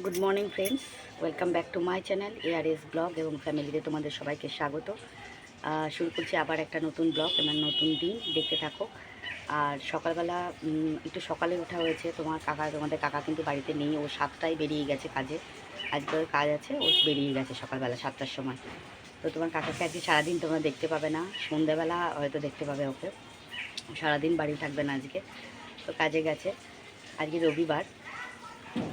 Good morning friends, welcome back to my channel ARS blog এবং ফ্যামিলিতে তোমাদের সবাইকে স্বাগত। শুরু করছি আবার একটা নতুন ব্লগ এবং নতুন দিন, দেখতে থাকো। আর সকালবেলা একটু সকালে ওঠা হয়েছে। তোমাদের কাকা কিন্তু বাড়িতে নেই, ও 7টায় বেরিয়ে গেছে কাজে। আজকে ওর কাজ আছে, ও বেরিয়ে গেছে সকালবেলা 7টার সময়। তো তোমার কাকাকে আজকে সারাদিন তোমরা দেখতে পাবে না, সন্ধ্যাবেলা হয়তো দেখতে পাবে ওকে। সারাদিন বাড়ি থাকবে না আজকে, তো কাজে গেছে। আজকে রবিবার,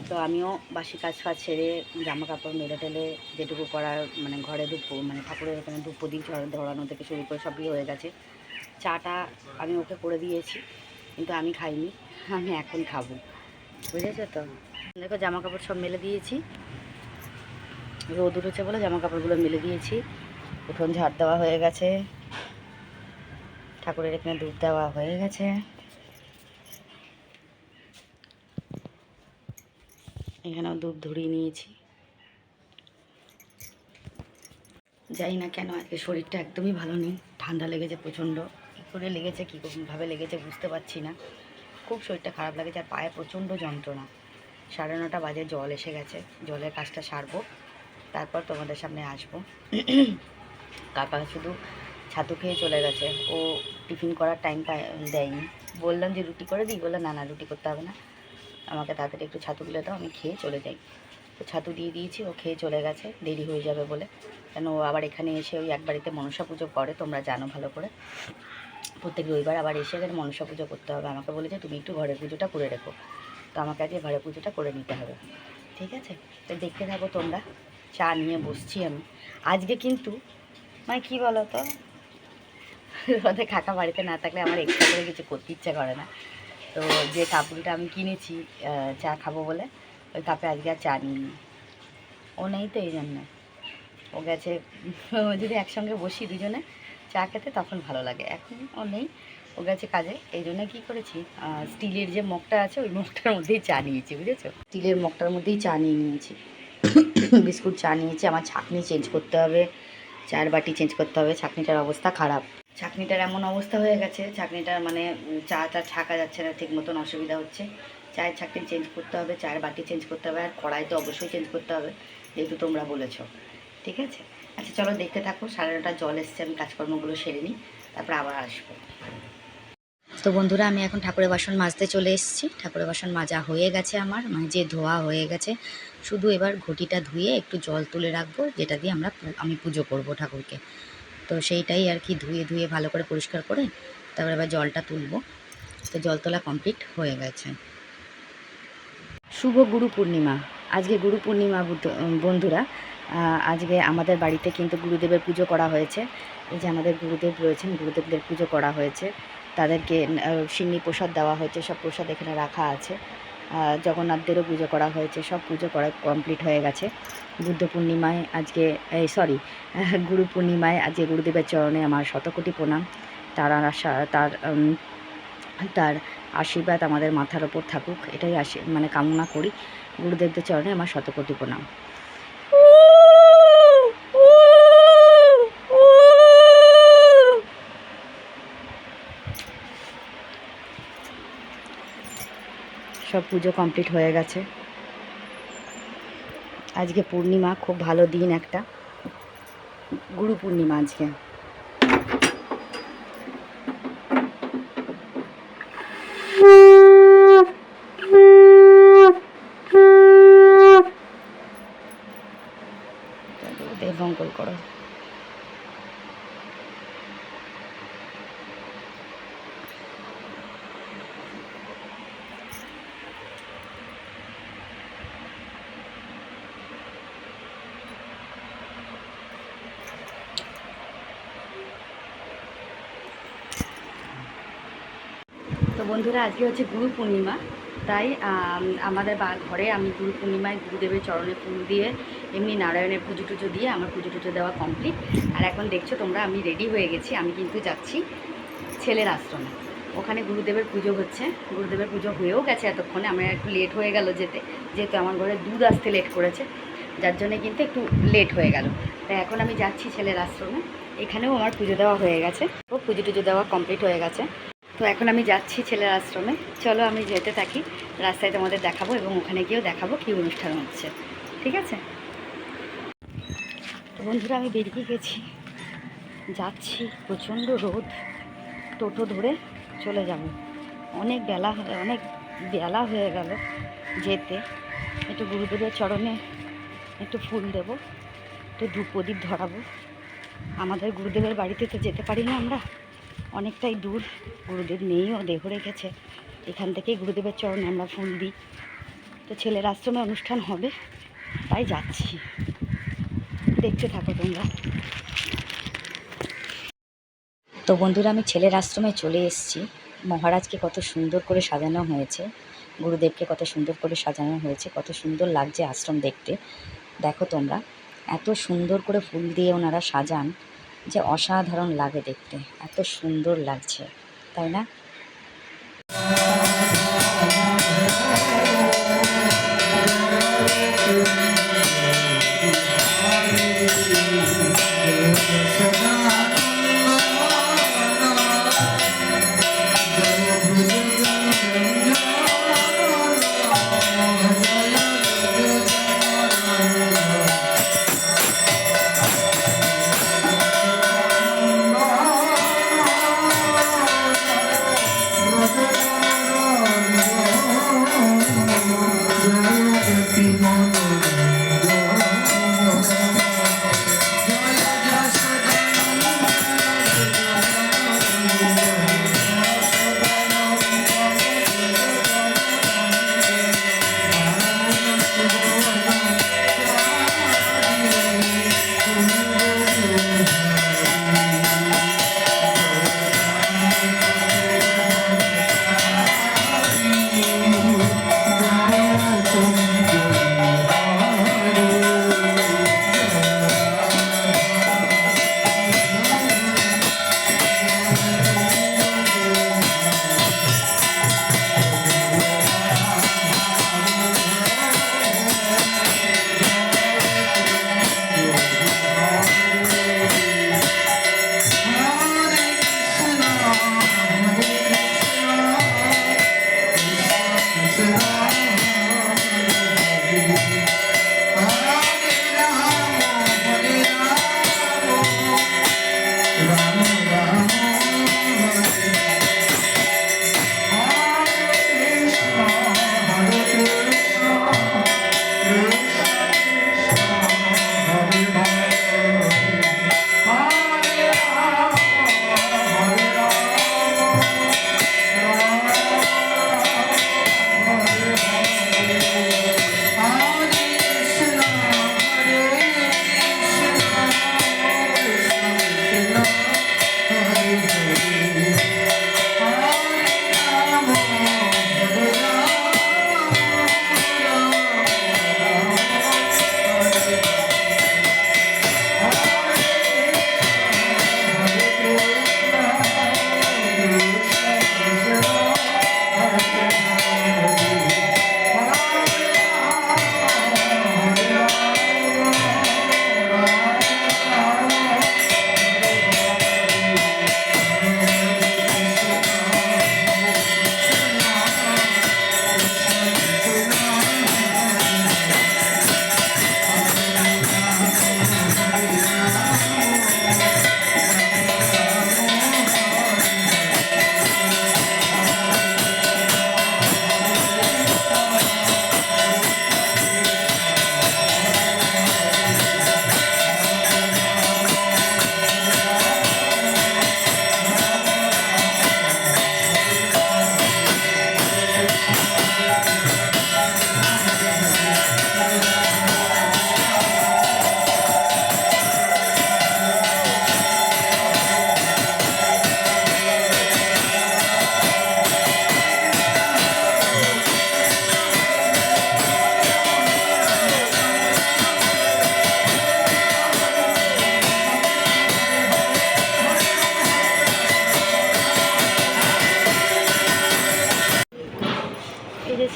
তো আমিও বাসি কাজ ফাজ সেরে জামা কাপড় মেলে টেলে যেটুকু করার, মানে ঘরে ধূপ, মানে ঠাকুরের এখানে ধূপ প্রদীপ ধরানো থেকে শুরু করে সবই হয়ে গেছে। চাটা আমি ওকে করে দিয়েছি, কিন্তু আমি খাইনি, আমি এখন খাবো, বুঝেছো তো। দেখো জামা কাপড় সব মেলে দিয়েছি, রোদ উঠেছে বলে জামা কাপড়গুলো মেলে দিয়েছি। উঠোন ঝাড় দেওয়া হয়ে গেছে, ঠাকুরের এখানে ধূপ দেওয়া হয়ে গেছে। এখানেও ধূপ ধরিয়ে নিয়েছি। জানি না কেন আজকে শরীরটা একদমই ভালো নেই, ঠান্ডা লেগেছে প্রচণ্ড। কী করে লেগেছে, কীভাবে লেগেছে বুঝতে পারছি না। খুব শরীরটা খারাপ লাগেছে আর পায়ে প্রচণ্ড যন্ত্রণা। 9:30 বাজে, জল এসে গেছে, জলের কাজটা সারবো, তারপর তোমাদের সামনে আসবো। কাকা শুধু ছাতু খেয়ে চলে গেছে, ও টিফিন করার টাইম দেয়নি। বললাম যে রুটি করে দিই, বললাম না না রুটি করতে হবে না, আমাকে তাড়াতাড়ি একটু ছাতু তুলে দাও, আমি খেয়ে চলে যাই। তো ছাতু দিয়ে দিয়েছি, ও খেয়ে চলে গেছে, দেরি হয়ে যাবে বলে। কেন ও আবার এখানে এসে ওই এক বাড়িতে মনসা পুজো করে, তোমরা জানো ভালো করে। প্রত্যেক রবিবার আবার এসে এখানে মনসা পুজো করতে হবে। আমাকে বলেছে তুমি একটু ঘরের পুজোটা করে রেখো, তো আমাকে আজকে ঘরের পুজোটা করে নিতে হবে, ঠিক আছে। তো দেখতে থাকো তোমরা। চা নিয়ে বসছি আমি আজকে, কিন্তু মানে কী বলো তো, ওদের কাকা বাড়িতে না থাকলে আমার এক্সট্রা করে কিছু করতে ইচ্ছা করে না। তো যে কাপড়টা আমি কিনেছি চা খাবো বলে, ওই কাপে আজকে আর চা নিইনি। ও নেই তো এই জন্য, ও গেছে। যদি একসঙ্গে বসি দুজনে চা খেতে তখন ভালো লাগে, এখন ও নেই, ও গেছে কাজে। এই জন্য কী করেছি, স্টিলের যে মগটা আছে ওই মগটার মধ্যেই চা নিয়েছি, বুঝেছো। স্টিলের মগটার মধ্যেই চা নিয়ে নিয়েছি। বিস্কুট চা নিয়েছি। আমার ছাঁকনি চেঞ্জ করতে হবে, চায়ের বাটি চেঞ্জ করতে হবে, ছাঁকনিটার অবস্থা খারাপ। ছাঁকনিটার এমন অবস্থা হয়ে গেছে, ছাঁকনিটার মানে চাটা ছাঁকা যাচ্ছে না ঠিক মতন, অসুবিধা হচ্ছে। চায়ের ছাঁকনি চেঞ্জ করতে হবে, চায়ের বাটি চেঞ্জ করতে হবে, আর কড়াই তো অবশ্যই চেঞ্জ করতে হবে, যেহেতু তোমরা বলেছো, ঠিক আছে। আচ্ছা চলো দেখতে থাকো। 9:30 জল এসছে, আমি কাজকর্মগুলো সেরে নিই, তারপর আবার আসবো। তো বন্ধুরা, আমি এখন ঠাকুরের বাসন মাজতে চলে এসেছি। ঠাকুরের বাসন মাজা হয়ে গেছে আমার, যে ধোয়া হয়ে গেছে। শুধু এবার ঘটিটা ধুয়ে একটু জল তুলে রাখবো, যেটা দিয়ে আমি পুজো করব ঠাকুরকে। তো সেইটাই আর কি, ধুয়ে ধুয়ে ভালো করে পরিষ্কার করে তারপর এবার জলটা তুলবো। তো জল তোলা কমপ্লিট হয়ে গেছে। শুভ গুরু পূর্ণিমা। আজকে গুরু পূর্ণিমা বন্ধুরা। আজকে আমাদের বাড়িতে কিন্তু গুরুদেবের পুজো করা হয়েছে। এই যে আমাদের গুরুদেব রয়েছেন, গুরুদেবদের পুজো করা হয়েছে। তাদেরকে সিন্নি প্রসাদ দেওয়া হয়েছে, সব প্রসাদ এখানে রাখা আছে। জগন্নাথদেরও পুজো করা হয়েছে, সব পুজো করা কমপ্লিট হয়ে গেছে। বুদ্ধ পূর্ণিমায় আজকে, গুরু পূর্ণিমায় আজকে গুরুদেবের চরণে আমার শতকোটি প্রণাম। তার তার আশীর্বাদ আমাদের মাথার ওপর থাকুক, এটাই মানে কামনা করি। গুরুদেবদের চরণে আমার শতকোটি প্রণাম। সব পুজো কমপ্লিট হয়ে গেছে। আজকে পূর্ণিমা, খুব ভালো দিন একটা, গুরু পূর্ণিমা আজকে। মঙ্গল করো। তো বন্ধুরা, আজকে হচ্ছে গুরু পূর্ণিমা, তাই আমাদের ঘরে আমি গুরু পূর্ণিমায় গুরুদেবের চরণে ফুল দিয়ে, এমনি নারায়ণের পুজো টুজো দিয়ে আমার পুজো টুজো দেওয়া কমপ্লিট। আর এখন দেখছো তোমরা, আমি রেডি হয়ে গেছি। আমি কিন্তু যাচ্ছি ছেলের আশ্রমে, ওখানে গুরুদেবের পুজো হচ্ছে। গুরুদেবের পুজো হয়েও গেছে এতক্ষণে, আমার একটু লেট হয়ে গেল যেহেতু আমার ঘরে দুধ আসতে লেট করেছে, যার জন্যে কিন্তু একটু লেট হয়ে গেল। তাই এখন আমি যাচ্ছি ছেলের আশ্রমে। এখানেও আমার পুজো দেওয়া হয়ে গেছে, পুজো টুজো দেওয়া কমপ্লিট হয়ে গেছে। তো এখন আমি যাচ্ছি ছেলের আশ্রমে। চলো আমি যেতে থাকি, রাস্তায় তোমাদের দেখাবো এবং ওখানে গিয়েও দেখাবো কী অনুষ্ঠান হচ্ছে, ঠিক আছে? তো বন্ধুরা আমি বেরিয়ে গেছি, যাচ্ছি। প্রচণ্ড রোদ, টোটো ধরে চলে যাব। অনেক বেলা হয়ে গেল যেতে। একটু গুরুদেবের চরণে একটু ফুল দেব, একটু ধূপ প্রদীপ ধরাবো। আমাদের গুরুদেবের বাড়িতে তো যেতে পারি না আমরা, অনেকটাই দূর। গুরুদেব নেইও, দেহ রেখেছে। এখান থেকেই গুরুদেবের চরণে আমরা ফুল দিই। তো ছেলের আশ্রমে অনুষ্ঠান হবে, তাই যাচ্ছি, দেখতে থাকো তোমরা। তো বন্ধুরা আমি ছেলের আশ্রমে চলে এসেছি। মহারাজকে কত সুন্দর করে সাজানো হয়েছে, গুরুদেবকে কত সুন্দর করে সাজানো হয়েছে, কত সুন্দর লাগছে আশ্রম দেখতে। দেখো তোমরা, এত সুন্দর করে ফুল দিয়ে ওনারা সাজান যে অসাধারণ লাগে দেখতে, এত সুন্দর লাগছে, তাই না?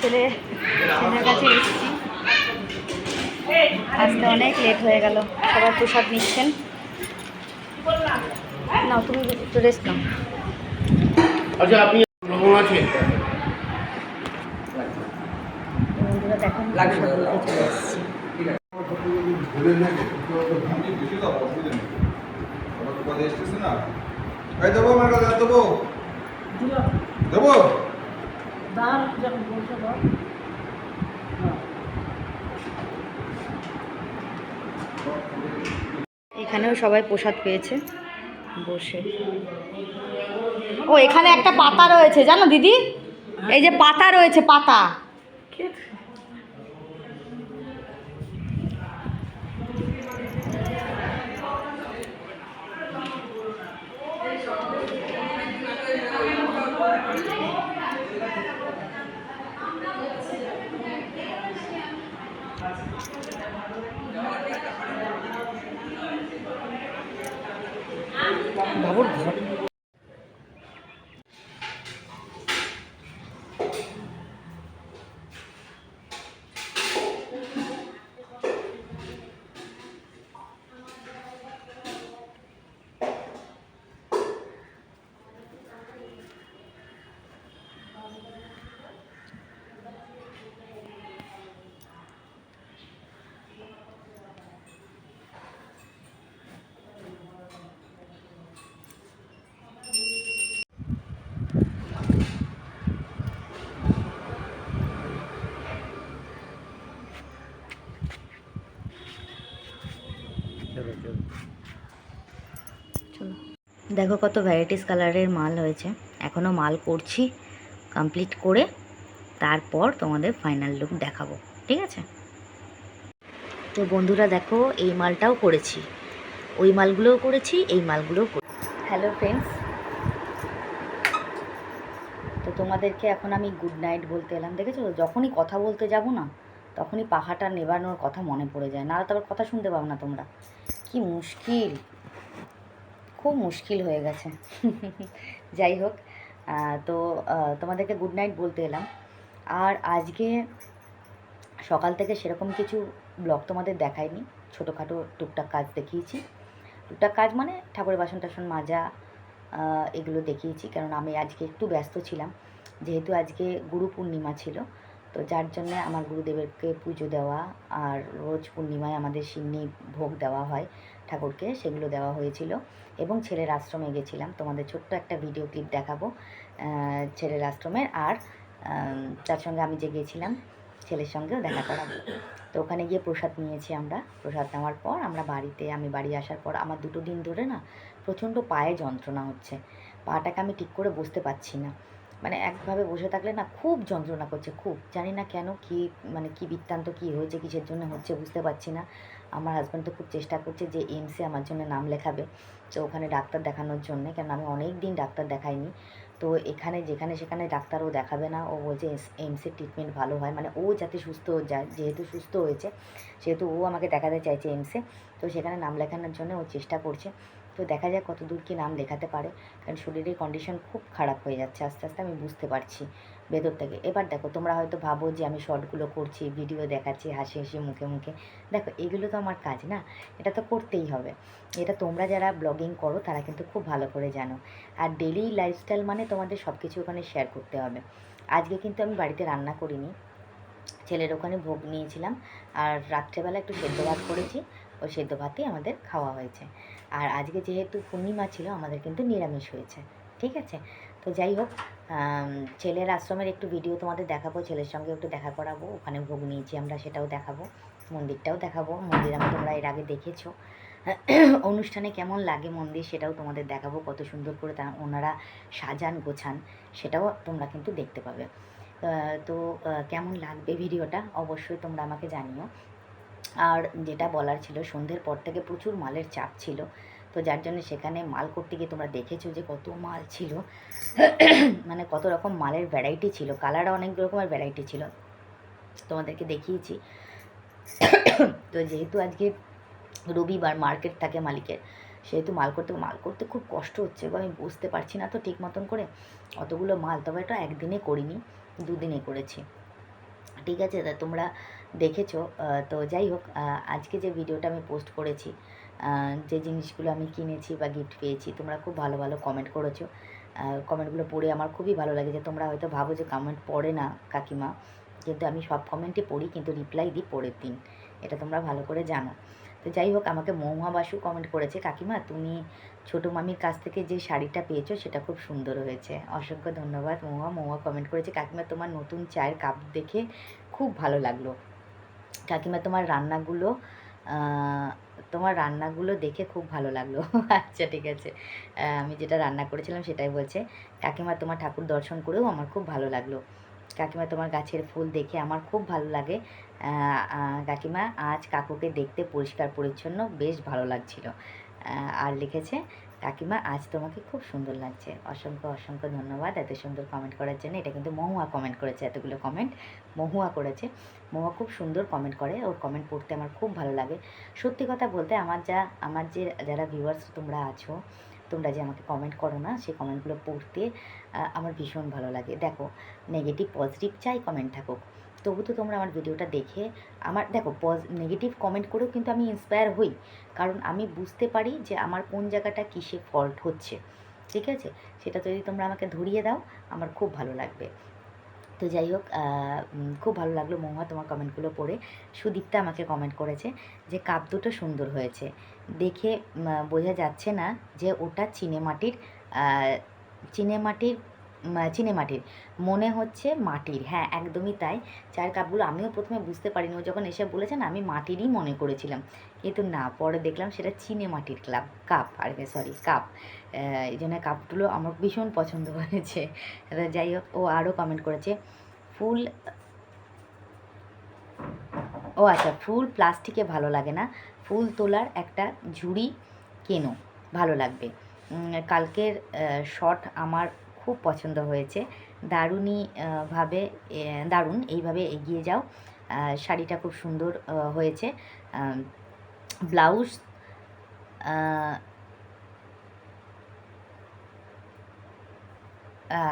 ছেলের কাছে এসেছি, আজকে অনেক লেট হয়ে গেল। সবাই প্রসাদ নিচ্ছেন। নাও তুমি একটু রেস্ট নাও। আচ্ছা আপনি লবণ আছে বন্ধুরা দেখুন প্রসাদ বলতে চলে এসেছি। দেবো আমার কাছে দেবো দেবো এখানেও সবাই প্রসাদ পেয়েছে বসে। ও এখানে একটা পাতা রয়েছে জানো দিদি, এই যে পাতা রয়েছে পাতা। বাবুর ঘর চলো। দেখো কত ভ্যারাইটিস কালারের মাল হয়েছে, এখনও মাল করছি, কমপ্লিট করে তারপর তোমাদের ফাইনাল লুক দেখাবো, ঠিক আছে? তো বন্ধুরা দেখো এই মালটাও করেছি, ওই মালগুলোও করেছি, এই মালগুলোও করেছি। হ্যালো ফ্রেন্ডস, তো তোমাদেরকে এখন আমি গুড নাইট বলতে এলাম। দেখেছো যখনই কথা বলতে যাব না তখনই পাখাটা নেবানোর কথা মনে পড়ে যায়, নাহলে তো আবার কথা শুনতে পাবো না তোমরা। কি মুশকিল, খুব মুশকিল হয়ে গেছে। যাই হোক, তো তোমাদেরকে গুড নাইট বলতে এলাম। আর আজকে সকাল থেকে সেরকম কিছু ব্লগ তোমাদের দেখাইনি, ছোটোখাটো টুকটাক কাজ দেখিয়েছি। টুকটাক কাজ মানে ঠাকুরের বাসন টাসন মাজা, এগুলো দেখিয়েছি, কারণ আমি আজকে একটু ব্যস্ত ছিলাম, যেহেতু আজকে গুরু পূর্ণিমা ছিল। তো যার জন্যে আমার গুরুদেবেরকে পুজো দেওয়া, আর রোজ পূর্ণিমায় আমাদের সিন্নি ভোগ দেওয়া হয় ঠাকুরকে, সেগুলো দেওয়া হয়েছিল। এবং ছেলের আশ্রমে গেছিলাম, তোমাদের ছোট্ট একটা ভিডিও ক্লিপ দেখাবো ছেলের আশ্রমের। আর তার সঙ্গে আমি যে গেছিলাম ছেলের সঙ্গেও দেখা করাবো। তো ওখানে গিয়ে প্রসাদ নিয়েছি আমরা। প্রসাদ নেওয়ার পর আমি বাড়ি আসার পর আমার 2 দিন ধরে না প্রচণ্ড পায়ে যন্ত্রণা হচ্ছে, পাটাকে আমি ঠিক করে বসতে পারছি না, মানে একভাবে বসে থাকলে না খুব যন্ত্রণা করছে, খুব জানি না কেন, কি মানে কি বৃত্তান্ত, কি হয়েছে, কিসের জন্য হচ্ছে বুঝতে পারছি না। আমার হাজব্যান্ড তো খুব চেষ্টা করছে যে এইমসে আমার জন্য নাম লেখাবে, তো ওখানে ডাক্তার দেখানোর জন্য, কারণ আমি অনেক দিন ডাক্তার দেখাইনি। তো এখানে যেখানে সেখানে ডাক্তারও দেখাবে না, ও বলছে এইমসের ট্রিটমেন্ট ভালো হয়, মানে ও যাতে সুস্থ যায়, যেহেতু সুস্থ হয়েছে সেহেতু ও আমাকে দেখাতে চাইছে এইমসে। তো সেখানে নাম লেখানোর জন্য ও চেষ্টা করছে। তো দেখা যাক কত দূর কী নাম লেখাতে পারে, কারণ শরীরের কন্ডিশন খুব খারাপ হয়ে যাচ্ছে আস্তে আস্তে, আমি বুঝতে পারছি ভেতর থেকে। এবার দেখো তোমরা হয়তো ভাবো যে আমি শর্টগুলো করছি, ভিডিও দেখাচ্ছি হাসি হাসি মুখে মুখে, দেখো এগুলো তো আমার কাজ না, এটা তো করতেই হবে। এটা তোমরা যারা ব্লগিং করো তারা কিন্তু খুব ভালো করে জানো। আর ডেলি লাইফস্টাইল মানে তোমাদের সব কিছু ওখানে শেয়ার করতে হবে। আজকে কিন্তু আমি বাড়িতে রান্না করিনি, ছেলের ওখানে ভোগ নিয়েছিলাম, আর রাত্রেবেলা একটু সেদ্ধ ভাত করেছি, ওই সেদ্ধ ভাতই আমাদের খাওয়া হয়েছে। আর আজকে যেহেতু পূর্ণিমা ছিল আমাদের কিন্তু নিরামিষ হয়েছে, ঠিক আছে? তো যাই হোক, ছেলের আশ্রমের একটু ভিডিও তোমাদের দেখাবো, ছেলের সঙ্গে একটু দেখা করাবো, ওখানে ভোগ নিয়েছি আমরা সেটাও দেখাবো, মন্দিরটাও দেখাবো। মন্দির আমি তোমরা এর আগে দেখেছো, অনুষ্ঠানে কেমন লাগে মন্দির সেটাও তোমাদের দেখাবো, কত সুন্দর করে ওনারা সাজান গোছান সেটাও তোমরা কিন্তু দেখতে পাবে। তো কেমন লাগবে ভিডিওটা অবশ্যই তোমরা আমাকে জানিও। আর যেটা বলার ছিল, সন্ধ্যের পর থেকে প্রচুর মালের চাপ ছিল, তো যার জন্য সেখানে মাল করতে গিয়ে তোমরা দেখেছো যে কত মাল ছিল, মানে কত রকম মালের ভ্যারাইটি ছিল, কালারও অনেক রকমের ভ্যারাইটি ছিল, তোমাদেরকে দেখিয়েছি। তো যেহেতু আজকে রবিবার মার্কেট থাকে মালিকের, সেহেতু মাল করতে খুব কষ্ট হচ্ছে, এবং আমি বুঝতে পারছি না তো ঠিক মতন করে অতগুলো মাল, তবে এটা একদিনে করিনি, 2 দিনে করেছি, ঠিক আছে? তা তোমরা দেখেছো। তো যাই হোক, আজকে যে ভিডিওটা আমি পোস্ট করেছি, যে জিনিসগুলো আমি কিনেছি বা গিফট পেয়েছি, তোমরা খুব ভালো ভালো কমেন্ট করেছো, কমেন্টগুলো পড়ে আমার খুবই ভালো লাগে। যে তোমরা হয়তো ভাবো যে কমেন্ট পড়ে না কাকিমা, কিন্তু আমি সব কমেন্টই পড়ি, কিন্তু রিপ্লাই দিই পরের দিন, এটা তোমরা ভালো করে জানো। তো যাই হোক, আমাকে মহুয়া বাসু কমেন্ট করেছে, কাকিমা তুমি ছোটো মামির কাছ থেকে যে শাড়িটা পেয়েছো সেটা খুব সুন্দর হয়েছে। অসংখ্য ধন্যবাদ মহুয়া। মহুয়া কমেন্ট করেছে, কাকিমা তোমার নতুন চায়ের কাপ দেখে খুব ভালো লাগলো। কাকিমা তোমার রান্নাগুলো দেখে খুব ভালো লাগলো। আচ্ছা ঠিক আছে, আমি যেটা রান্না করেছিলাম সেটাই বলছে। কাকিমা তোমার ঠাকুর দর্শন করেও আমার খুব ভালো লাগলো। কাকিমা তোমার গাছের ফুল দেখে আমার খুব ভালো লাগে। কাকিমা আজ কাকুকে দেখতে পরিষ্কার পরিচ্ছন্ন বেশ ভালো লাগছিল। আর লিখেছে, কাকিমা আজ তোমাকে খুব সুন্দর লাগছে। অসংখ্য অসংখ্য ধন্যবাদ এত সুন্দর কমেন্ট করার জন্য। এটা কিন্তু মহুয়া কমেন্ট করেছে, এতগুলো কমেন্ট মহুয়া করেছে। মহুয়া খুব সুন্দর কমেন্ট করে, ওর কমেন্ট পড়তে আমার খুব ভালো লাগে। সত্যি কথা বলতে আমার যে যারা ভিউয়ার্স তোমরা আছো, তোমরা যে আমাকে কমেন্ট করো না, সেই কমেন্টগুলো পড়তে আমার ভীষণ ভালো লাগে। দেখো, নেগেটিভ পজিটিভ চাই কমেন্ট থাকুক, তবু তো তোমরা আমার ভিডিওটা দেখে আমার দেখো নেগেটিভ কমেন্ট করেও কিন্তু আমি ইন্সপায়ার হই, কারণ আমি বুঝতে পারি যে আমার কোন জায়গাটা কিসে ফল্ট হচ্ছে, ঠিক আছে? সেটা যদি তোমরা আমাকে ধরিয়ে দাও আমার খুব ভালো লাগবে। তো যাই হোক, খুব ভালো লাগলো মহুয়া তোমার কমেন্টগুলো পড়ে। সুদীপ্তা আমাকে কমেন্ট করেছে যে কাপ দুটো সুন্দর হয়েছে, দেখে বোঝা যাচ্ছে না যে ওটা চিনেমাটির মনে হচ্ছে মাটির। হ্যাঁ, একদমই তাই। চায়ের কাপগুলো আমিও প্রথমে বুঝতে পারিনি, ও যখন এসে বলেছে না, আমি মাটিরই মনে করেছিলাম, কিন্তু না, পরে দেখলাম সেটা চিনেমাটির কাপ, আর কি সরি কাপ। এই জন্য কাপগুলো আমার ভীষণ পছন্দ হয়েছে। যাই হোক, ও আরও কমেন্ট করেছে, ফুল ও আচ্ছা, ফুল প্লাস্টিকে ভালো লাগে না, ফুল তোলার একটা ঝুড়ি কেনো, ভালো লাগবে। কালকের শট আমার খুব পছন্দ হয়েছে, দারুণ, এইভাবে এগিয়ে যাও। শাড়িটা খুব সুন্দর হয়েছে। ব্লাউজ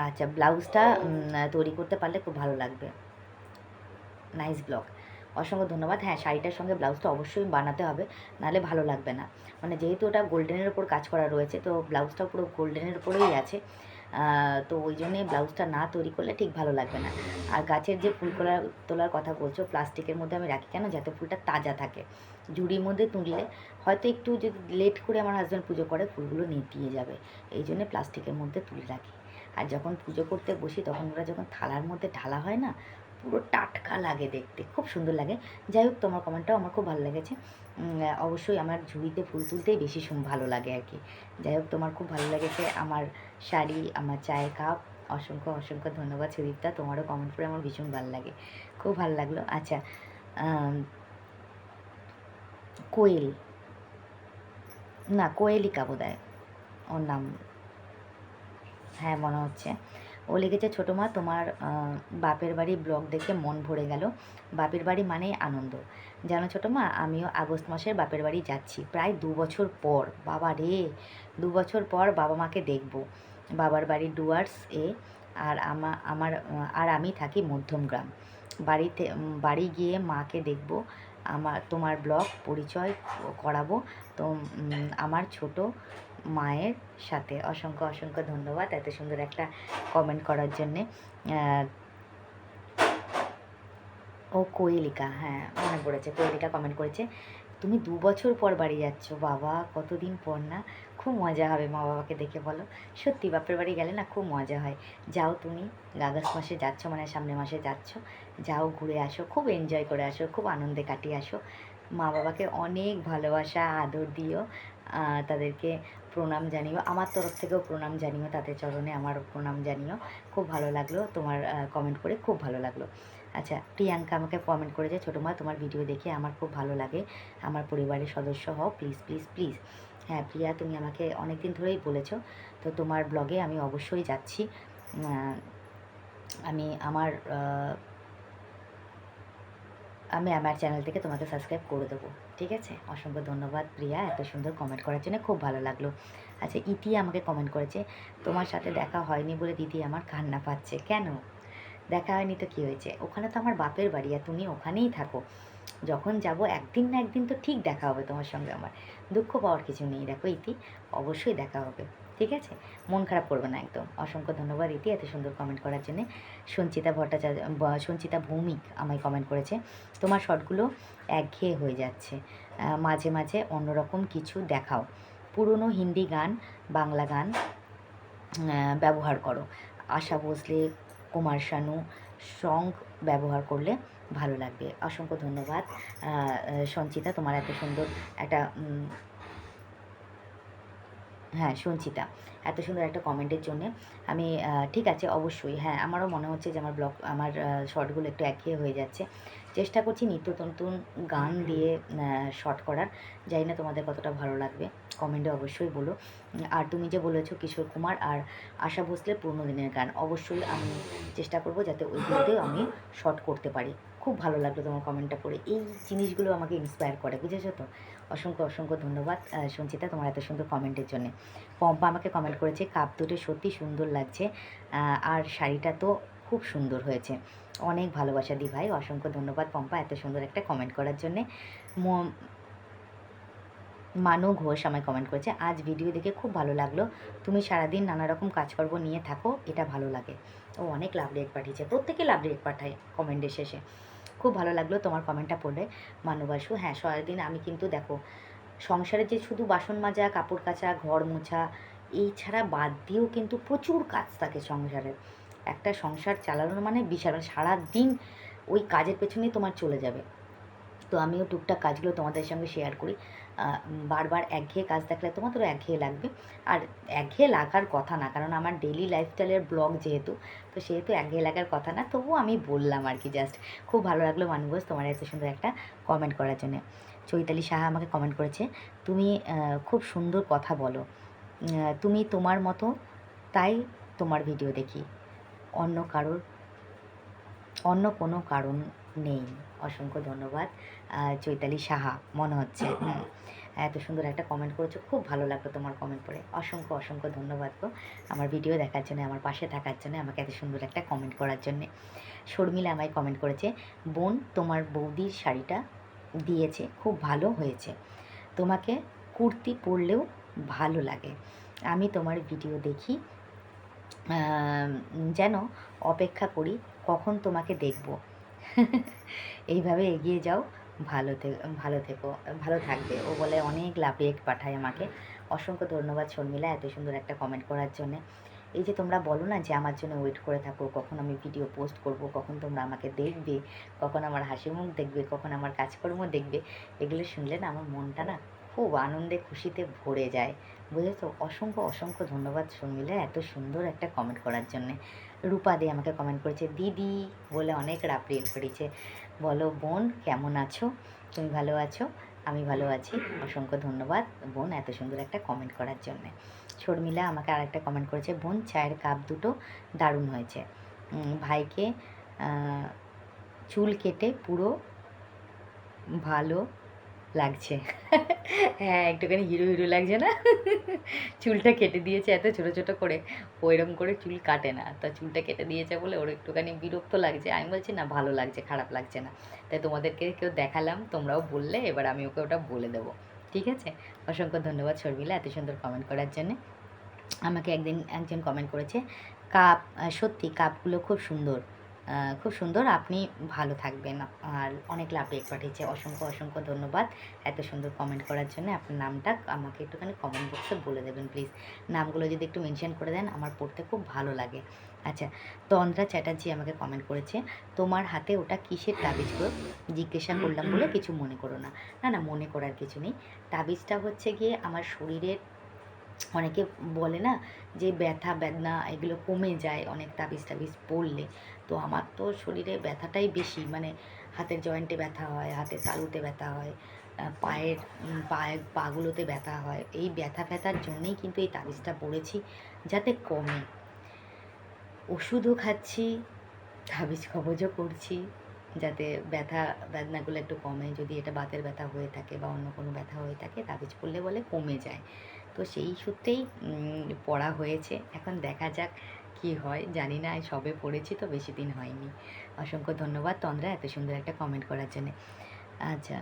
আচ্ছা, ব্লাউজটা তৈরি করতে পারলে খুব ভালো লাগবে। নাইস ব্লগ, অসংখ্য ধন্যবাদ। হ্যাঁ, শাড়িটার সঙ্গে ব্লাউজটা অবশ্যই বানাতে হবে, নাহলে ভালো লাগবে না। মানে যেহেতু ওটা গোল্ডেনের ওপর কাজ করা রয়েছে, তো ব্লাউজটা পুরো গোল্ডেনের ওপরেই আছে, তো ওই জন্যে ব্লাউজটা না তৈরি করলে ঠিক ভালো লাগবে না। আর গাছের যে ফুল তোলার কথা বলছো, প্লাস্টিকের মধ্যে আমি রাখি কেন, যাতে ফুলটা তাজা থাকে। ঝুড়ির মধ্যে তুললে হয়তো একটু যদি লেট করে আমার হাজব্যান্ড পুজো করে, ফুলগুলো নেতিয়ে যাবে, এই জন্যে প্লাস্টিকের মধ্যে তুলে রাখি। আর যখন পুজো করতে বসি, তখন ওরা যখন থালার মধ্যে ঢালা হয় না, পুরো টাটকা লাগে দেখতে, খুব সুন্দর লাগে। যাই হোক, তোমার কমেন্টটাও আমার খুব ভালো লেগেছে। অবশ্যই আমার ঝুড়িতে ফুল তুলতেই বেশি ভালো লাগে আর কি। যাই হোক, তোমার খুব ভালো লেগেছে আমার শাড়ি, আমার চায়ের কাপ। অসংখ্য অসংখ্য ধন্যবাদ সুদীপ্তা, তোমারও কমেন্ট করে আমার ভীষণ ভালো লাগে, খুব ভালো লাগলো। আচ্ছা, কোয়েলিকা বোধহয় ওর নাম, হ্যাঁ মনে হচ্ছে। ও লিখেছে, ছোটো মা তোমার বাপের বাড়ি ব্লগ দেখে মন ভরে গেল। বাপের বাড়ি মানেই আনন্দ, জানো ছোটো মা, আমিও আগস্ট মাসের বাপের বাড়ি যাচ্ছি, প্রায় 2 বছর পর। বাবা রে, 2 বছর পর বাবা মাকে দেখব। বাবার বাড়ি ডুয়ার্স এ, আর আমি থাকি মধ্যমগ্রাম। বাড়ি গিয়ে মাকে দেখব, তোমার ব্লগ পরিচয় করাবো তো আমার ছোট মায়ের সাথে। অসংখ্য অসংখ্য ধন্যবাদ এত সুন্দর একটা কমেন্ট করার জন্যে। ও কোয়েলিকা, হ্যাঁ মনে পড়েছে, কোয়েলিকা কমেন্ট করেছে, তুমি 2 বছর পর বাড়ি যাচ্ছ, বাবা কতদিন পর না, খুব মজা হবে মা বাবাকে দেখে। বলো, সত্যি বাপের বাড়ি গেলে না খুব মজা হয়। যাও, তুমি আগস্ট মাসে যাচ্ছ, মানে সামনের মাসে যাচ্ছ, যাও ঘুরে আসো, খুব এনজয় করে আসো, খুব আনন্দে কাটিয়ে আসো। মা বাবাকে অনেক ভালোবাসা আদর দিও, তাদেরকে প্রণাম জানিও, আমার তরফ থেকেও প্রণাম জানিও, তাদের চরণে আমারও প্রণাম জানিও। খুব ভালো লাগলো তোমার কমেন্ট করে, খুব ভালো লাগলো। আচ্ছা, প্রিয়াঙ্কা আমাকে কমেন্ট করেছে, ছোটো মা তোমার ভিডিও দেখে আমার খুব ভালো লাগে, আমার পরিবারের সদস্য হও প্লিজ প্লিজ প্লিজ। হ্যাঁ প্রিয়া, তুমি আমাকে অনেক দিন ধরেই বলেছো, তো তোমার ব্লগে আমি অবশ্যই যাচ্ছি। আমি আমার চ্যানেল থেকে তোমাকে সাবস্ক্রাইব করে দেবো, ঠিক আছে? অসংখ্য ধন্যবাদ প্রিয়া এত সুন্দর কমেন্ট করার জন্য, খুব ভালো লাগলো। আচ্ছা, ইতি আমাকে কমেন্ট করেছে, তোমার সাথে দেখা হয়নি বলে দিদি আমার কান্না পাচ্ছে। কেন? দেখা হয়নি তো কী হয়েছে? ওখানে তো আমার বাপের বাড়ি, আর তুমি ওখানেই থাকো। যখন যাব একদিন না একদিন তো ঠিক দেখা হবে তোমার সঙ্গে আমার, দুঃখ পাওয়ার কিছু নেই। দেখো ইতি, অবশ্যই দেখা হবে। ঠিক আছে, মন খারাপ করবে না একদম। অসংখ্য ধন্যবাদ ইতি এত সুন্দর কমেন্ট করার জন্যে। সঞ্চিতা ভট্টাচার্য সঞ্চিতা ভৌমিক আমায় কমেন্ট করেছে, তোমার শর্টগুলো একঘেয়ে হয়ে যাচ্ছে, মাঝে মাঝে অন্যরকম কিছু দেখাও, পুরনো হিন্দি গান, বাংলা গান ব্যবহার করো, আশা ভোসলে, কুমার শানু সং ব্যবহার করলে ভালো লাগবে। অসংখ্য ধন্যবাদ সঞ্চিতা, তোমার এত সুন্দর একটা হ্যাঁ সঞ্চিতা, এত সুন্দর একটা কমেন্টের জন্যে। আমি ঠিক আছে অবশ্যই, হ্যাঁ আমারও মনে হচ্ছে যে আমার শর্টগুলো একটু একঘেয়ে হয়ে যাচ্ছে। চেষ্টা করছি নিত্য নতুন গান দিয়ে শর্ট করার। জানি না তোমাদের কতটা ভালো লাগবে, কমেন্টে অবশ্যই বলো। আর তুমি যে বলেছো কিশোর কুমার আর আশা ভোসলের পুরনো দিনের গান, অবশ্যই আমি চেষ্টা করব যাতে ওইগুলোতেও আমি শর্ট করতে পারি। খুব ভালো লাগলো তোমার কমেন্টটা পড়ে, এই জিনিসগুলো আমাকে ইন্সপায়ার করে, বুঝেছো তো। অসংখ্য অসংখ্য ধন্যবাদ সঞ্চিতা তোমার এত সুন্দর কমেন্টের জন্য। পম্পা আমাকে কমেন্ট করেছে, কাপ দুটো সত্যি সুন্দর লাগছে, আর শাড়িটা তো খুব সুন্দর হয়েছে, অনেক ভালোবাসা দি ভাই। অসংখ্য ধন্যবাদ পম্পা এত সুন্দর একটা কমেন্ট করার জন্যে। মানু ঘোষ আমায় কমেন্ট করেছে, আজ ভিডিও দেখে খুব ভালো লাগলো, তুমি সারাদিন নানা রকম কাজকর্ম নিয়ে থাকো, এটা ভালো লাগে। ও অনেক লাভ রেক পাঠিয়েছে, প্রত্যেকে লাভ রেক পাঠায় কমেন্টের শেষে। খুব ভালো লাগলো তোমার কমেন্টটা পড়লে মানুবাসু। হ্যাঁ সারাদিন আমি কিন্তু দেখো সংসারে যে শুধু বাসন মাজা, কাপড় কাচা, ঘর মোছা, এই ছাড়া বাদ দিয়েও কিন্তু প্রচুর কাজ থাকে সংসারের। একটা সংসার চালানো মানে বিশাল, সারাদিন ওই কাজের পেছনেই তোমার চলে যাবে। তো আমিও টুকটাক কাজগুলো তোমাদের সঙ্গে শেয়ার করি। বারবার একঘেয়ে কাজ দেখলে তোমাদেরও একঘেয়ে লাগবে, আর একঘেয়ে লাগার কথা না, কারণ আমার ডেইলি লাইফস্টাইলের ব্লগ যেহেতু, তো সেহেতু একঘেয়ে লাগার কথা না, তবুও আমি বললাম আর কি জাস্ট। খুব ভালো লাগলো মানুষ তোমার এত সুন্দর একটা কমেন্ট করার জন্য। চৈতালি সাহা আমাকে কমেন্ট করেছে, তুমি খুব সুন্দর কথা বলো, তুমি তোমার মতো, তাই তোমার ভিডিও দেখি, অন্য অন্য কোনো কারণ নেই। অসংখ্য ধন্যবাদ চৈতালি সাহা মনে হচ্ছে। এত সুন্দর একটা কমেন্ট করেছো, খুব ভালো লাগলো তোমার কমেন্ট পড়ে। অসংখ্য অসংখ্য ধন্যবাদ গো আমার ভিডিও দেখার জন্য, আমার পাশে থাকার জন্য, আমাকে এত সুন্দর একটা কমেন্ট করার জন্যে। শর্মিলা আমায় কমেন্ট করেছে, বোন তোমার বৌদির শাড়িটা দিয়েছে, খুব ভালো হয়েছে, তোমাকে কুর্তি পরলেও ভালো লাগে, আমি তোমার ভিডিও দেখি, যেন অপেক্ষা করি কখন তোমাকে দেখব। এইভাবে এগিয়ে যাও, ভালো থেকো, ভালো থাকবে। ও বলে অনেক লাভ রেট পাঠায় আমাকে। অসংখ্য ধন্যবাদ শর্মিলা এত সুন্দর একটা কমেন্ট করার জন্যে। এই যে তোমরা বলো না যে আমার জন্য ওয়েট করে থাকো, কখন আমি ভিডিও পোস্ট করব, কখন তোমরা আমাকে দেখবে, কখন আমার হাসি মুখ দেখবে, কখন আমার কাজকর্ম দেখবে, এগুলো শুনলে না আমার মনটা না খুব আনন্দে খুশিতে ভরে যায়, বুঝেছো। অসংখ্য অসংখ্য ধন্যবাদ শর্মিলা এত সুন্দর একটা কমেন্ট করার জন্যে। রূপা দে আমাকে কমেন্ট করেছে, দিদি বলে অনেক রাপ্রিয়েট করেছে, বলো বোন কেমন আছো, তুমি ভালো আছো, আমি ভালো আছি। অসংখ্য ধন্যবাদ বোন এত সুন্দর একটা কমেন্ট করার জন্যে। শর্মিলা আমাকে আরেকটা কমেন্ট করেছে, বোন চায়ের কাপ দুটো দারুণ হয়েছে, ভাইকে চুল কেটে পুরো ভালো লাগছে। হ্যাঁ একটুখানি হিরো হিরো লাগছে না? চুলটা কেটে দিয়েছে এত ছোটো ছোটো করে, ওইরকম করে চুল কাটে না, তা চুলটা কেটে দিয়েছে বলে ওর একটুখানি বিরক্ত লাগছে। আমি বলছি না ভালো লাগছে, খারাপ লাগছে না, তাই তোমাদেরকে কেউ দেখালাম, তোমরাও বললে, এবার আমি ওকে ওটা বলে দেবো, ঠিক আছে। অসংখ্য ধন্যবাদ শর্মিলা এত সুন্দর কমেন্ট করার জন্যে। আমাকে একজন কমেন্ট করেছে, কাপ সত্যি কাপগুলো খুব সুন্দর, খুব সুন্দর, আপনি ভালো থাকবেন, আর অনেক লাভ রেট পাঠিয়েছে। অসংখ্য অসংখ্য ধন্যবাদ এত সুন্দর কমেন্ট করার জন্য। আপনার নামটা আমাকে একটুখানি কমেন্ট বক্সে বলে দেবেন প্লিজ, নামগুলো যদি একটু মেনশন করে দেন আমার পড়তে খুব ভালো লাগে। আচ্ছা, তন্দ্রা চ্যাটার্জি আমাকে কমেন্ট করেছে, তোমার হাতে ওটা কিসের তাবিজ গো, জিজ্ঞাসা করলাম বলে কিছু মনে করো না। না না মনে করার কিছু নেই, তাবিজটা হচ্ছে গিয়ে আমার শরীরের, অনেকে বলে না যে ব্যথা বেদনা এগুলো কমে যায় অনেক তাবিজ পড়লে, তো আমার তো শরীরে ব্যথাটাই বেশি, মানে হাতের জয়েন্টে ব্যথা হয়, হাতের তালুতে ব্যথা হয়, পাগুলোতে ব্যথা হয়, এই ব্যথার জন্যেই কিন্তু এই তাবিজটা পড়েছি যাতে কমে। ওষুধও খাচ্ছি, তাবিজ কবজও করছি, যাতে ব্যথা বেদনাগুলো একটু কমে, যদি এটা বাতের ব্যথা হয়ে থাকে বা অন্য কোনো ব্যথা হয়ে থাকে তাবিজ পড়লে বলে কমে যায়। তো সেই সূত্রেই পড়া হয়েছে, এখন দেখা যাক কি হয়, জানি না, সবে পড়েছি তো বেশি দিন হয়নি। অসংখ্য ধন্যবাদ তন্দ্রা এত সুন্দর একটা কমেন্ট করার জন্যে। আচ্ছা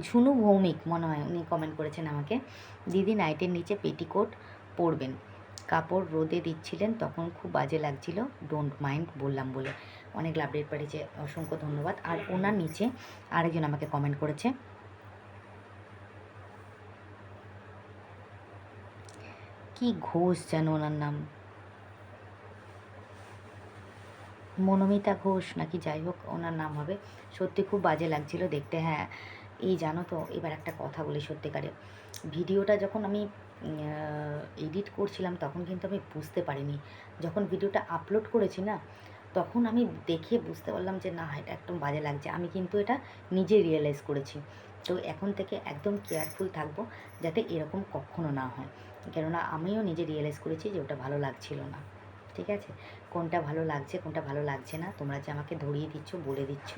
ঝুনু ভৌমিক মনে হয় উনি কমেন্ট করেছেন আমাকে, দিদি নাইটের নিচে পেটিকোট পরবেন, কাপড় রোদে দিচ্ছিলেন তখন খুব বাজে লাগছিল, ডোন্ট মাইন্ড বললাম বলে। অনেক লাভ রেট পাঠিয়েছে, অসংখ্য ধন্যবাদ। আর ওনার নিচে আরেকজন আমাকে কমেন্ট করেছে, কি ঘোষ যেন ওনার নাম, মনোমিতা ঘোষ নাকি, যাই হোক ওনার নাম হবে। সত্যি খুব বাজে লাগছিল দেখতে। হ্যাঁ, এই জানো তো, এবার একটা কথা বলি, সত্যিকারে ভিডিওটা যখন আমি এডিট করছিলাম তখন কিন্তু আমি বুঝতে পারিনি, যখন ভিডিওটা আপলোড করেছি না তখন আমি দেখে বুঝতে পারলাম যে না, এটা একদম বাজে লাগছে। আমি কিন্তু এটা নিজে রিয়েলাইজ করেছি। তো এখন থেকে একদম কেয়ারফুল থাকবো যাতে এরকম কখনো না হয়, কেননা আমিও নিজে রিয়েলাইজ করেছি যে ওটা ভালো লাগছিল না। ঠিক আছে, কোনটা ভালো লাগছে কোনটা ভালো লাগছে না তোমরা যে আমাকে ধরিয়ে দিচ্ছ, বলে দিচ্ছ,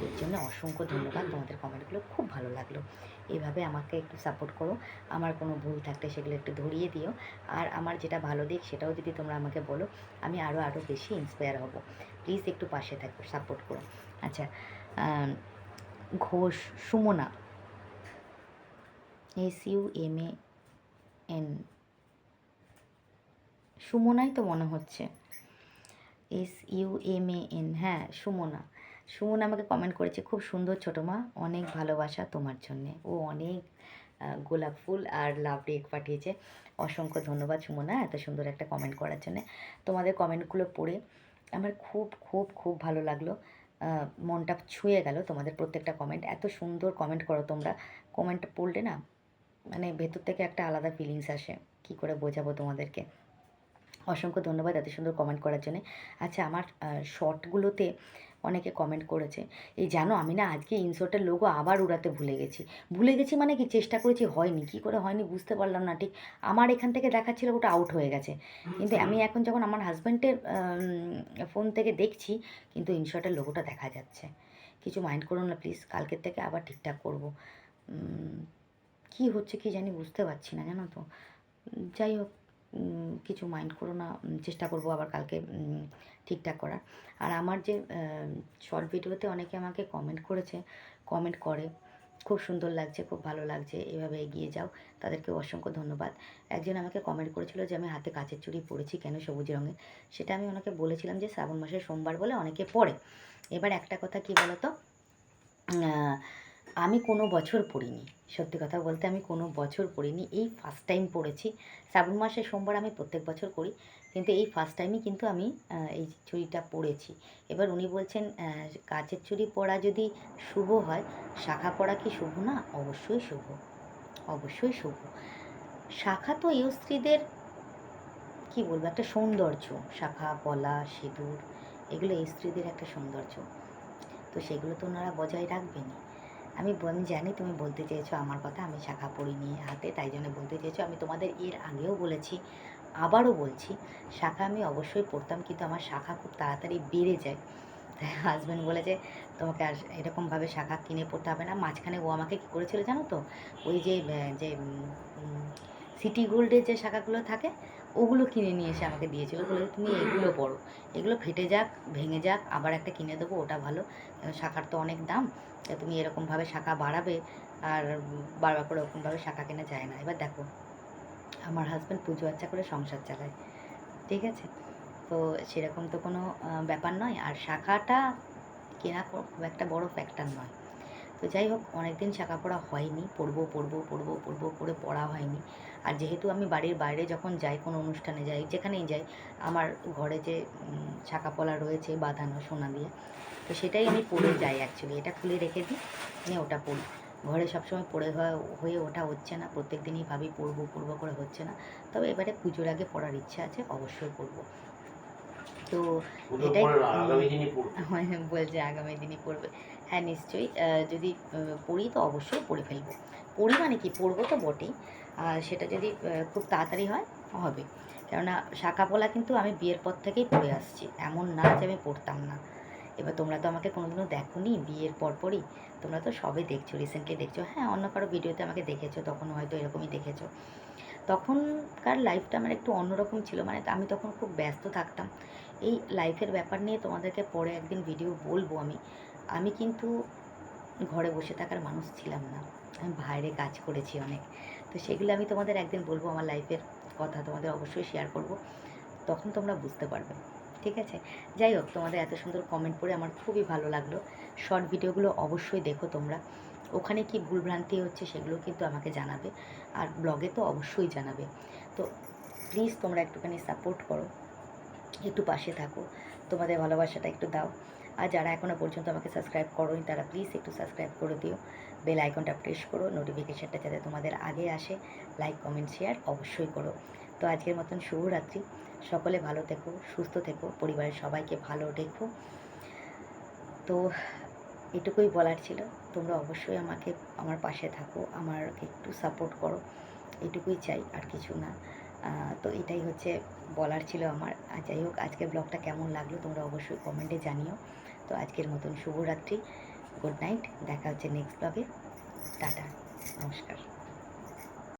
এর জন্য অসংখ্য ধন্যবাদ। তোমাদের কমেন্টগুলো খুব ভালো লাগলো। এভাবে আমাকে একটু সাপোর্ট করো, আমার কোনো ভুল থাকলে সেগুলো একটু ধরিয়ে দিও, আর আমার যেটা ভালো দিক সেটাও যদি তোমরা আমাকে বলো, আমি আরও বেশি ইন্সপায়ার হব। প্লিজ একটু পাশে থাকো, সাপোর্ট করো। আচ্ছা, ঘোষ সুমনা, SUMAN, সুমনাই তো মনে হচ্ছে, SUMAN, হ্যাঁ সুমনা। সুমনা আমাকে কমেন্ট করেছে, খুব সুন্দর ছোটো মা, অনেক ভালোবাসা তোমার জন্যে। ও অনেক গোলাপ ফুল আর লাভ রেক পাঠিয়েছে। অসংখ্য ধন্যবাদ সুমনা এত সুন্দর একটা কমেন্ট করার জন্যে। তোমাদের কমেন্টগুলো পড়ে আমার খুব খুব খুব ভালো লাগলো, মনটা ছুঁয়ে গেল। তোমাদের প্রত্যেকটা কমেন্ট, এত সুন্দর কমেন্ট করো তোমরা, কমেন্ট পড়লে না মানে ভেতর থেকে একটা আলাদা ফিলিংস আসে, কী করে বোঝাবো তোমাদেরকে। অসংখ্য ধন্যবাদ এত সুন্দর কমেন্ট করার জন্য। আচ্ছা, আমার শর্টগুলোতে অনেকে কমেন্ট করেছে, এই জানো আমি না আজকে ইনশর্টের লোগো আবার উড়াতে ভুলে গেছি মানে কি, চেষ্টা করেছি হয়নি, কী করে হয়নি বুঝতে পারলাম না ঠিক। আমার এখান থেকে দেখাচ্ছিল ওটা আউট হয়ে গেছে, কিন্তু আমি এখন যখন আমার হাজব্যান্ডের ফোন থেকে দেখছি কিন্তু ইনশর্টের লোগোটা দেখা যাচ্ছে। কিছু মাইন্ড করো না প্লিজ, কালকের থেকে আবার ঠিকঠাক করবো। কি হচ্ছে কি জানি বুঝতে পারছি না, জানো তো। যাই হোক, কিছু মাইন্ড করো না, চেষ্টা করবো আবার কালকে ঠিকঠাক করার। আর আমার যে শর্ট ভিডিওতে অনেকে আমাকে কমেন্ট করে, খুব সুন্দর লাগছে, খুব ভালো লাগছে, এভাবে এগিয়ে যাও, তাদেরকে অসংখ্য ধন্যবাদ। একজন আমাকে কমেন্ট করেছিল যে আমি হাতে কাচের চুড়ি পরেছি কেন সবুজ রঙের, সেটা আমি ওনাকে বলেছিলাম যে শ্রাবণ মাসের সোমবার বলে অনেকে পরে। এবার একটা কথা কি বলো তো, আমি কোনো বছর পড়িনি, সত্যি কথা বলতে আমি কোনো বছর পড়িনি, এই ফার্স্ট টাইম পড়েছি। শ্রাবণ মাসের সোমবার আমি প্রত্যেক বছর করি, কিন্তু এই ফার্স্ট টাইমই কিন্তু আমি এই চুড়িটা পরেছি। এবার উনি বলছেন কাচের চুড়ি পরা যদি শুভ হয়, শাখা পরা কি শুভ না? অবশ্যই শুভ, অবশ্যই শুভ। শাখা তো এই স্ত্রীদের কী বলবো, একটা সৌন্দর্য, শাখা পলা সিঁদুর এগুলো এই স্ত্রীদের একটা সৌন্দর্য, তো সেগুলো তো ওনারা বজায় রাখবেনই। আমি জানি তুমি বলতে চেয়েছো আমার কথা, আমি শাখা পরিনি হাতে, তাই জন্য বলতে চেয়েছো। আমি তোমাদের এর আগেও বলেছি, আবারও বলছি, শাখা আমি অবশ্যই পরতাম, কিন্তু আমার শাখা খুব তাড়াতাড়ি বেড়ে যায়। তাই হাজব্যান্ড বলেছে তোমাকে আর এরকমভাবে শাখা কিনে পড়তে হবে না। মাঝখানে ও আমাকে কী করেছিল জানো তো, ওই যে সিটি গোল্ডের যে শাখাগুলো থাকে ওগুলো কিনে নিয়ে এসে আমাকে দিয়েছিলো, বলে তুমি এগুলো পরো, এগুলো ফেটে যাক ভেঙে যাক আবার একটা কিনে দেবো, ওটা ভালো, শাখার তো অনেক দাম, তুমি এরকমভাবে শাখা বাড়াবে, আর বারবার করে ওরকমভাবে শাখা কেনা যায় না। এবার দেখো, আমার হাজব্যান্ড পুজো আচ্চা করে সংসার চালায়, ঠিক আছে, তো সেরকম তো কোনো ব্যাপার নয়, আর শাখাটা কেনা খুব একটা বড় ফ্যাক্টর নয়। তো যাই হোক, অনেক দিন শাখা পড়া হয়নি, পড়বো করে পড়া হয়নি। আর যেহেতু আমি বাড়ির বাইরে যখন যাই, কোনো অনুষ্ঠানে যাই, যেখানেই যাই, আমার ঘরে যে শাখা পলা রয়েছে বাঁধানো সোনা দিয়ে, তো সেটাই আমি পরে যাই অ্যাকচুয়ালি, এটা খুলে রেখে দিই, নিয়ে ওটা পড়ি। ঘরে সবসময় পড়ে হয়ে ওঠা হচ্ছে না, প্রত্যেক দিনই ভাবি পড়বো করে হচ্ছে না, তবে এবারে পুজোর আগে পড়ার ইচ্ছা আছে, অবশ্যই পড়বো। তো এটাই বলছে আগামী দিনই পড়বে। হ্যাঁ নিশ্চয়ই, যদি পড়ি তো অবশ্যই পড়ে ফেলবো। পড়ি মানে কি, পড়বো তো বটেই, আর সেটা যদি খুব তাড়াতাড়ি হয় হবে, কেননা শাখা পলা কিন্তু আমি বিয়ের পর থেকেই পড়ে আসছি, এমন না যে আমি পড়তাম না। এবার তোমরা তো আমাকে কোনোদিনও দেখোনি বিয়ের পরপরই, তোমরা তো সবে দেখছো, রিসেন্টলি দেখছো, হ্যাঁ অন্য কারো ভিডিওতে আমাকে দেখেছো, তখন হয়তো এরকমই দেখেছো। তখনকার লাইফটা আমার একটু অন্যরকম ছিল, মানে আমি তখন খুব ব্যস্ত থাকতাম। এই লাইফের ব্যাপার নিয়ে তোমাদেরকে পরে একদিন ভিডিও বলবো। আমি কিন্তু ঘরে বসে থাকার মানুষ ছিলাম না, আমি বাইরে কাজ করেছি অনেক। তো সেগুলো আমি তোমাদের একদিন বলবো, আমার লাইফের কথা তোমাদের অবশ্যই শেয়ার করব, তখন তোমরা বুঝতে পারবে। ঠিক আছে? যাই হোক, তোমাদের এত সুন্দর কমেন্ট পড়ে আমার খুবই ভালো লাগলো। শর্ট ভিডিওগুলো অবশ্যই দেখো তোমরা, ওখানে কি ভুলভ্রান্তি হচ্ছে সেগুলো কিন্তু আমাকে জানাবে, আর ব্লগে তো অবশ্যই জানাবে। তো প্লিজ তোমরা একটুখানি সাপোর্ট করো, একটু পাশে থাকো, তোমাদের ভালোবাসাটা একটু দাও। আর যারা এখনও পর্যন্ত আমাকে সাবস্ক্রাইব করোনি তারা প্লিজ একটু সাবস্ক্রাইব করে দিও, বেল আইকনটা প্রেস করো, নোটিফিকেশানটা যাতে তোমাদের আগে আসে। লাইক কমেন্ট শেয়ার অবশ্যই করো। তো আজকের মতন শুভরাত্রি, সকলে ভালো থেকো, সুস্থ থেকো, পরিবারের সবাইকে ভালো রেখো। তো এটুকুই বলার ছিল, তোমরা অবশ্যই আমাকে আমার পাশে থাকো, আমাকে একটু সাপোর্ট করো, এটুকুই চাই, আর কিছু না। তো এটাই হচ্ছে বলার ছিল আমার। আর যাই হোক, আজকের ব্লগটা কেমন লাগলো তোমরা অবশ্যই কমেন্টে জানিও। তো আজকের মতন শুভরাত্রি, গুড নাইট, দেখা হচ্ছে নেক্সট ব্লগে। টাটা, নমস্কার।